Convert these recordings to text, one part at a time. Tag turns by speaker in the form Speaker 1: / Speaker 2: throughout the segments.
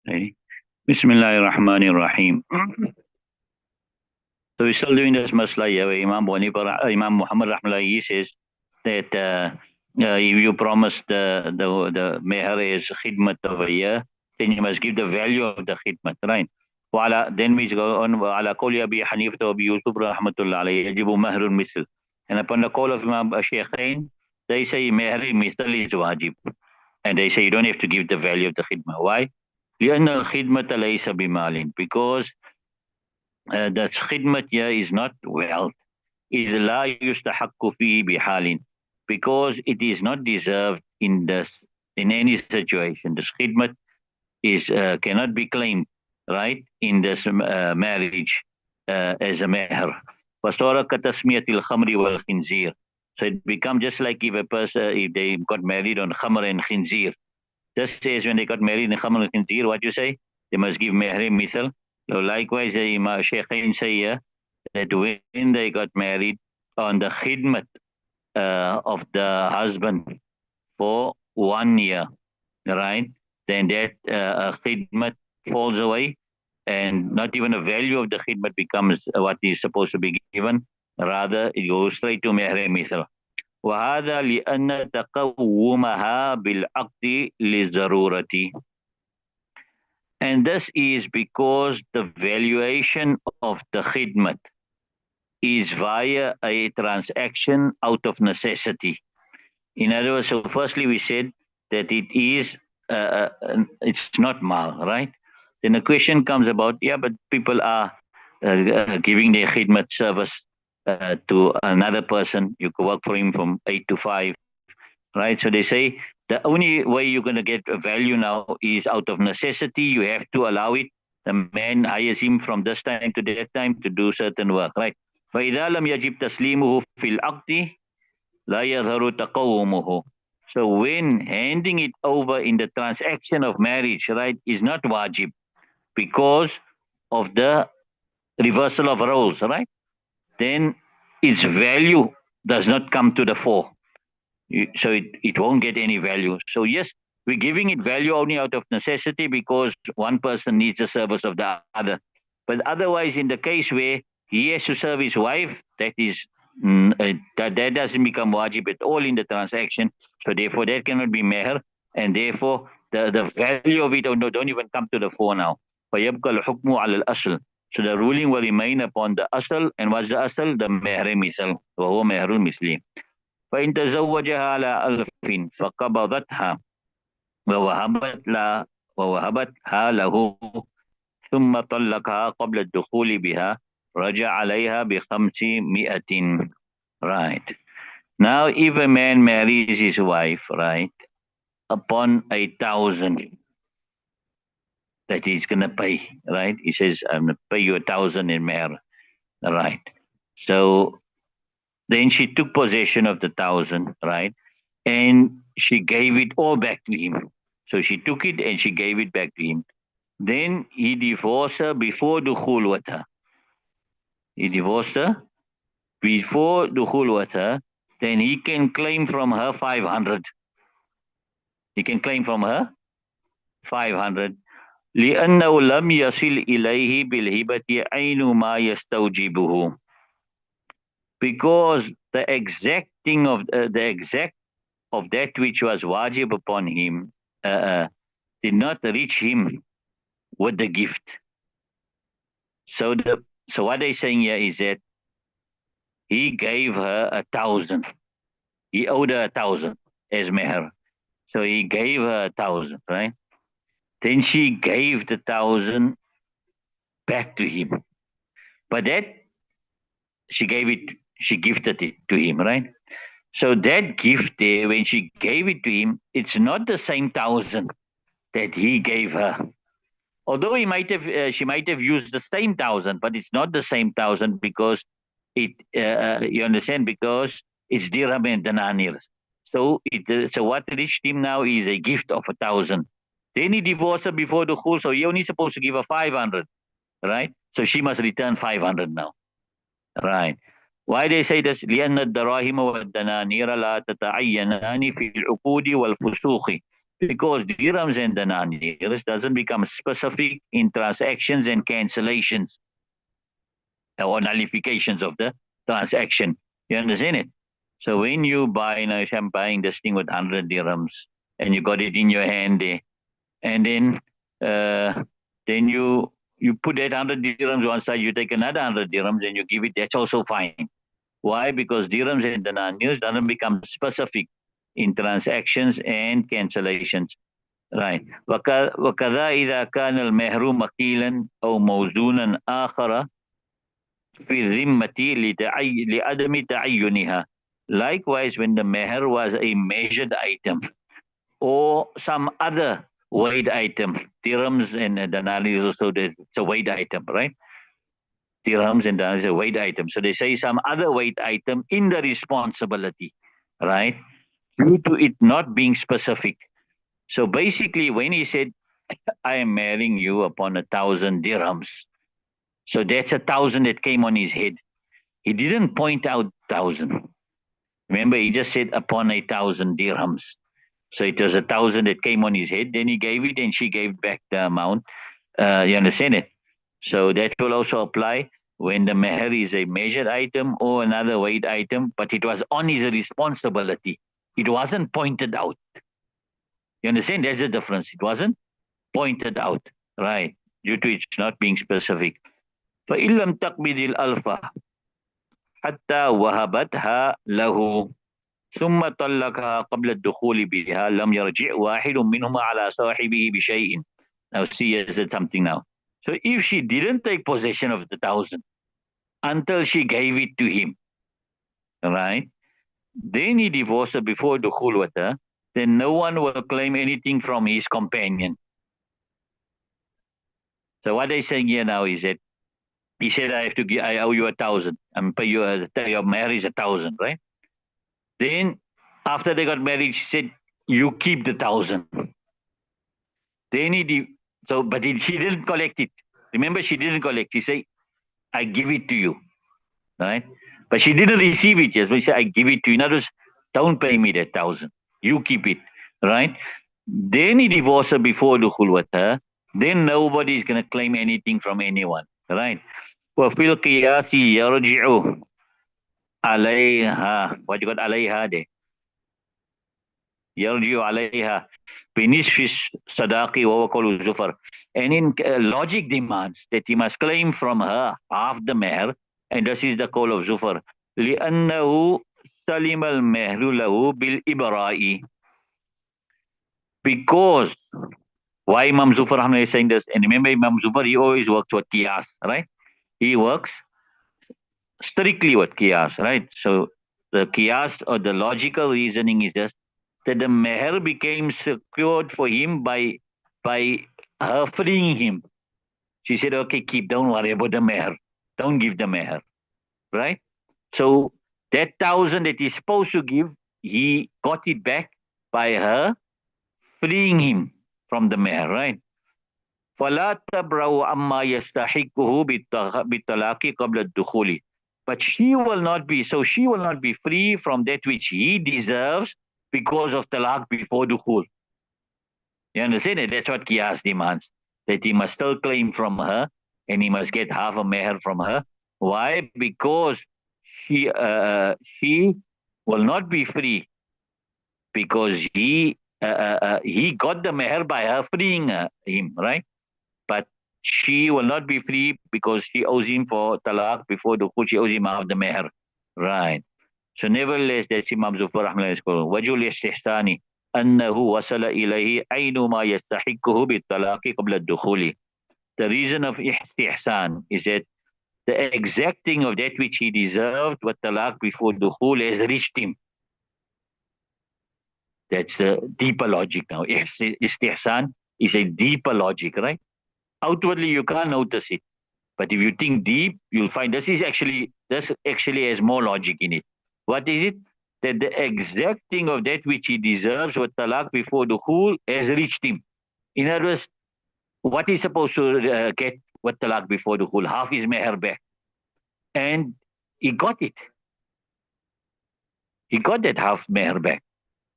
Speaker 1: Okay. Bismillahirrahmanirrahim. So we're still doing this masla here where Imam Muhammad Rahmullah says that if you promise the meher is khidmat of a year, then you must give the value of the khidmat, right? Then we go on وعلى قول أبي حنيفة وأبي يوسف رحمة الله عليه يجب مهر المثل. And upon the call of Imam Shaykhain, they say meher misl is wajib. And they say you don't have to give the value of the khidmah. Why? لأن الخدمة ليس بمال, because the khidmat here is not wealth. إذ لا يستحق فيه بحال, because it is not deserved in any situation. This khidmat is cannot be claimed, right, in this marriage as a meher. فصار كتسمية الخمر والخنزير. So it becomes just like if they got married on khamr and khinzir. Just as when they got married in khamr and khinzir, what you say? They must give meher misal. So likewise, Imam Shaykhain say here that when they got married on the khidmat of the husband for 1 year, right? Then that khidmat falls away, and not even the value of the khidmat becomes what is supposed to be given. Rather, it goes straight to meher misal. وهذا لأن تقومها بالعقد للضرورة. And this is because the valuation of the khidmat is via a transaction out of necessity. In other words, so firstly we said that it's not mal, right? Then the question comes about, yeah, but people are giving their khidmat service to another person. You could work for him from 8 to 5, right? So they say the only way you're going to get a value now is out of necessity. You have to allow it. The man hires him from this time to that time to do certain work, right? فإذا لم يجب تسليمه في العقد لا يظهر تقومه. So when handing it over in the transaction of marriage, right, is not wajib because of the reversal of roles, right? Then its value does not come to the fore. So it won't get any value. So yes, we're giving it value only out of necessity because one person needs the service of the other. But otherwise, in the case where he has to serve his wife, that doesn't become wajib at all in the transaction. So therefore, that cannot be meher, and therefore the value of it don't even come to the fore now. فيبقى الحكم على الأصل. So the ruling will remain upon the asal, and what's the asal? The meher misal, وهو مهر المثلي. فإن تزوجها على ألف فقبضتها ووهبتها له ثم طلقها قبل الدخول بها رجع عليها ب500. Right. Now, if a man marries his wife, right, upon 1,000 that he's going to pay, right? He says, I'm going to pay you 1,000 in meher, right? So then she took possession of the 1,000, right? And she gave it all back to him. So she took it and she gave it back to him. Then he divorced her before dukhul with her. He divorced her before dukhul with her. Then he can claim from her 500. He can claim from her 500. لأنه لم يصل إليه بالهبة عين ما يستوجبه. Because the exacting of the exact of that which was wajib upon him did not reach him with the gift. So what they're saying here is that he gave her 1,000. He owed her 1,000 as meher. So he gave her 1,000, right? Then she gave the 1,000 back to him. But that she gifted it to him, right? So that gift there, when she gave it to him, it's not the same 1,000 that he gave her. Although she might have used the same 1,000, but it's not the same 1,000 because you understand, because it's dirham and dananir. So what reached him now is a gift of 1,000. Then he divorced her before the khul, so he only supposed to give her 500, right? So she must return 500 now, right? Why they say this? لأن الدراهم والدنانير لا تتعينان في العقود والفسوق. because dirhams and dinars doesn't become specific in transactions and cancellations or nullifications of the transaction. You understand it? So when you buy, now if I'm buying this thing with 100 dirhams and you got it in your hand there, and then you put that 100 dirhams one side, you take another 100 dirhams and you give it, that's also fine. Why? Because dirhams and dinars doesn't become specific in transactions and cancellations. Right. وكذا إذا كان المهر مكيلا أو موزونا آخر في الذمة لعدم تعينها. Likewise, when the meher was a measured item or some other weighed item, dirhams and dinars also it's a weighed item, right? Dirhams and dinars is a weighed item. So they say some other weighed item in the responsibility, right? Due to it not being specific. So basically, when he said, I am marrying you upon 1,000 dirhams, so that's 1,000 that came on his head. He didn't point out 1,000. Remember, he just said upon 1,000 dirhams. So it was 1,000 that came on his head. Then he gave it and she gave back the amount. You understand it? So that will also apply when the meher is a measured item or another weighed item, but it was on his responsibility. It wasn't pointed out. You understand? That's the difference. It wasn't pointed out, right? Due to it not being specific. فَإِن لَمْ تَقْبِضِ الْأَلْفَ حَتَّى وَهَبَتْهَا لَهُ ثم طلقها قبل الدخول بها لم يرجع واحد منهما على صاحبه بشيء. Now see, I said something now. So if she didn't take possession of the 1,000 until she gave it to him, right? Then he divorced her before dukhul with her, then no one will claim anything from his companion. So what they're saying here now is that he said, I owe you 1,000. I'm pay you your marriage is 1,000, right? Then after they got married, she said, you keep the 1,000. Then she didn't collect it. Remember, she didn't collect. She said, I give it to you, right? But she didn't receive it. Yes, but she said, I give it to you. In other words, don't pay me that 1,000. You keep it, right? Then he divorced her before dukhul with her. Then nobody is going to claim anything from anyone, right? وفي القياس يرجع عليها. What you got عليها there? يرجع عليها بنصف الصداق وهو قول الزفر. And in logic demands that he must claim from her half the meher, and this is the call of Zufar. لأنه سلم المهر له بالإبراء. Because why Imam Zufar is saying this? And remember, Imam Zufar, he always works with qiyas, right? He works strictly with qiyas, right? So the qiyas or the logical reasoning is just that the meher became secured for him by her freeing him. She said, okay, don't worry about the meher. Don't give the meher, right? So that 1,000 that he's supposed to give, he got it back by her freeing him from the meher, right? فَلَا تَبْرَوْ عَمَّا يَسْتَحِقُّهُ بِالطَّلَاقِ قَبْلَ الدُّخُولِ. But she will not be free from that which he deserves because of talaq before dukhul. You understand it? That's what qiyas demands. That he must still claim from her and he must get half a meher from her. Why? Because she will not be free because he got the meher by her freeing him, right? But she will not be free because she owes him for talaq before dukhul. She owes him half the meher, right? So nevertheless, that's Imam Zufar Rahmatullahi School. وجه الاستحسان أنه وصل إليه عين ما يستحقه بالطلاق قبل الدخول. The reason of istihsan is that the exacting of that which he deserved with talaq before dukhul has reached him. That's the deeper logic now. Istihsan is a deeper logic, right? Outwardly, you can't notice it. But if you think deep, you'll find this actually has more logic in it. What is it? That the exacting of that which he deserves with talaq before dukhul has reached him. In other words, what he's supposed to get with talaq before dukhul, half his meher back. And he got it. He got that half meher back.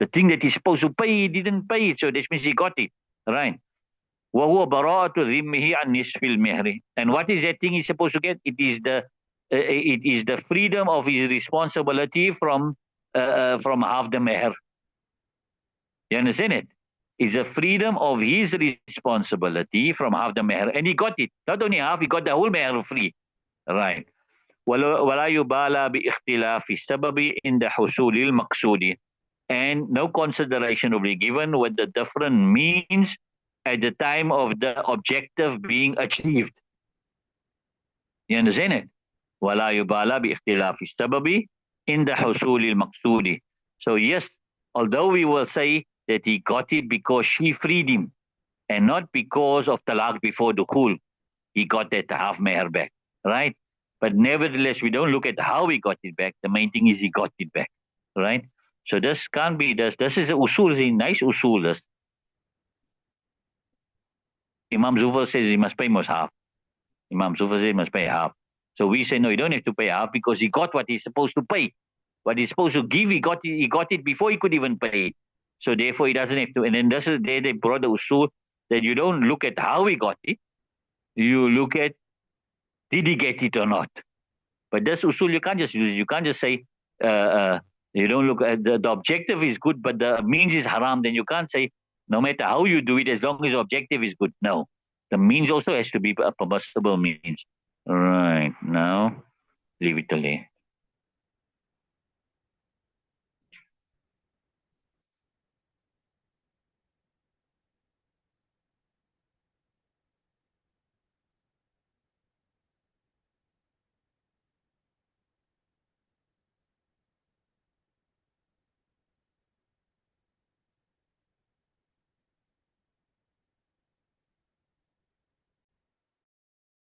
Speaker 1: The thing that he's supposed to pay, he didn't pay it, so that means he got it. Right. وَهُوَ بَرَاءَةُ ذِمِّهِ عَنْ نِصْفِ الْمِهْرِ. And what is that thing he's supposed to get? It is the freedom of his responsibility from half the meher. You understand it? It's a freedom of his responsibility from half the meher. And he got it. Not only half, he got the whole meher free. Right. ولا يبالى باختلاف السبب عند حصول المقصود. And no consideration will be given with the different means at the time of the objective being achieved. You understand it? ولا يبالى باختلاف السبب عند حصول المقصود. So yes, although we will say that he got it because she freed him and not because of talaq before dukhul, he got that half meher back, right? But nevertheless, we don't look at how he got it back. The main thing is he got it back, right? So this can't be this. This is a usul, is a nice usul. This. Imam Zufar says he must pay most half. Imam Zufar says he must pay half. So we say no, you don't have to pay half because he got what he's supposed to pay. What he's supposed to give, he got it before he could even pay it. So therefore, he doesn't have to. And then this is there they brought the usul that you don't look at how he got it. You look at did he get it or not. But this usul you can't just use it. You can't just say you don't look at the objective is good, but the means is haram. Then you can't say no matter how you do it, as long as the objective is good. No, the means also has to be a permissible means. Right now, leave it till there.